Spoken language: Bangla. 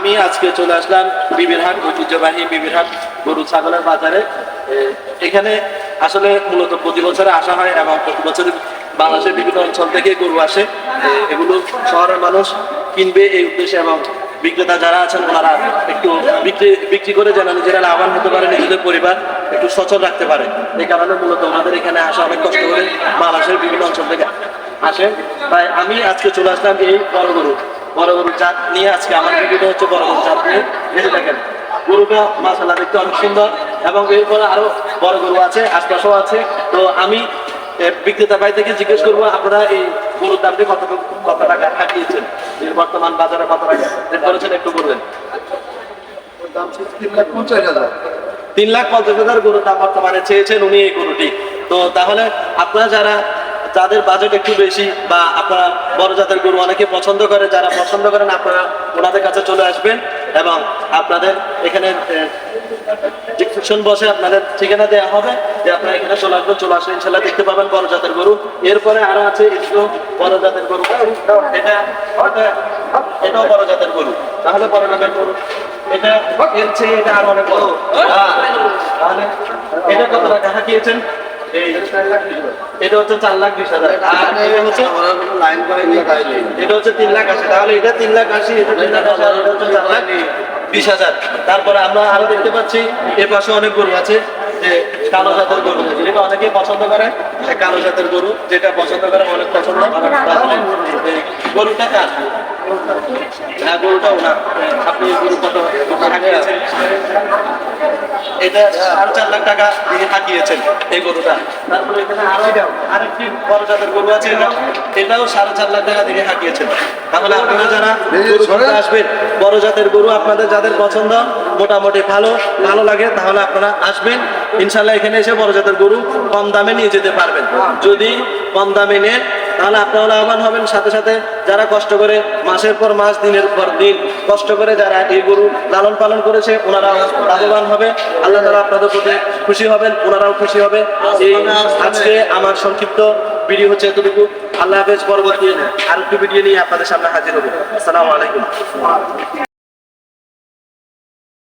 আমি আজকে চলে আসলাম বিবিরহাট, ঐতিহ্যবাহী বিবিরহাট গরু ছাগলের বাজারে। এখানে আসলে মূলত প্রতি বছরে আসা হয় এবং প্রতি বছর বাংলাদেশের বিভিন্ন অঞ্চল থেকে গরু আসে। এগুলো শহরের মানুষ কিনবে এই উদ্দেশ্যে এবং বিক্রেতা যারা আছেন ওনারা একটু বিক্রি করে যেন নিজেরা লাভবান হতে পারে, নিজেদের পরিবার একটু সচল রাখতে পারে। এই কারণে মূলত ওনাদের এখানে আসা অনেক কষ্ট করে বাংলাদেশের বিভিন্ন অঞ্চল থেকে আসে। তাই আমি আজকে চলে আসলাম এই বড় গরুর জাত নিয়ে। আজকে আমার ভিডিওটা হচ্ছে বড় গরুর জাত নিয়ে। এই দেখেন গরুটা মাশাআল্লাহ দেখতে অনেক সুন্দর এবং এরপরে আরো বড় গরু আছে, আশপাশেও আছে। তো আমি বিক্রেতা ভাই থেকে জিজ্ঞেস করবো আপনারা এই গরুর দামটি কত টাকা হাঁকিয়েছেন, এর বর্তমান বাজারে কত টাকা রেট করেছেন একটু বলবেন। 3,50,000 গরুর দাম বর্তমানে চেয়েছেন উনি এই গরুটি। তো তাহলে আপনারা যাদের বাজেট একটু বেশি বা আপনারা বড় জাতের গরু অনেকে পছন্দ করে, যারা পছন্দ করেন আপনারা ওনাদের কাছে চলে আসবেন এবং আপনাদের এখানে ডিসক্রিপশন বসে আপনাদের ঠিকানা দেওয়া হবে যে আপনারা এখানে চলে আসবেন। চলে আসলে ইনশাল্লাহ দেখতে পাবেন বড় জাতের গরু। এরপরে আরো আছে একটু বড় জাতের গরু, এটাও বড় জাতের গরু। তাহলে বড় জাতের গরু এটা এর চেয়ে এটা আরো অনেক বড়। তাহলে এটা কত টাকা হাঁকিয়েছেন? এটা হচ্ছে 4,20,000। এটা হচ্ছে 3,80,000। তাহলে এটা 3,80,000, এটা 3,80,000, এটা হচ্ছে 4,20,000। তারপরে আমরা আরো দেখতে পাচ্ছি এর পাশে অনেক গরু আছে যে কালো জাতের গরু, যেটা অনেকে পছন্দ করে। কালো জাতের গরু যেটা পছন্দ করে, অনেক পছন্দ। গরুটা কার? হ্যাঁ, গরুটা ওনার। আপনি গরু কত হাঁকিয়েছেন? এটা 4.5 লাখ টাকা দিয়ে হাঁকিয়েছেন এই গরুটা। তারপরে এখানে আরেকটি বড় জাতের গরু আছে, এটাও 4.5 লাখ টাকা দিয়ে হাঁকিয়েছেন। তাহলে আপনারা যারা আসবেন, বড় জাতের গরু আপনাদের যাদের পছন্দ মোটামুটি ভালো লাগে, তাহলে আপনারা আসবেন ইনশাল্লাহ। এখানে এসে বড় জাতের গরু কম দামে নিয়ে যেতে পারবেন। যদি কম দামে নেন তাহলে আপনারা লাভবান হবেন। সাথে সাথে যারা কষ্ট করে মাসের পর মাস, দিনের পর দিন কষ্ট করে যারা এই গরু লালন পালন করেছে ওনারাও লাভবান হবে। আল্লাহ তাআলা আপনাদের প্রতি খুশি হবেন, ওনারাও খুশি হবে। এই আজকে আমার সংক্ষিপ্ত ভিডিও হচ্ছে এতটুকু। আল্লাহ হাফেজ। পরবর্তী আরেকটি ভিডিও নিয়ে আপনাদের সামনে হাজির হবো। আসসালামু আলাইকুম।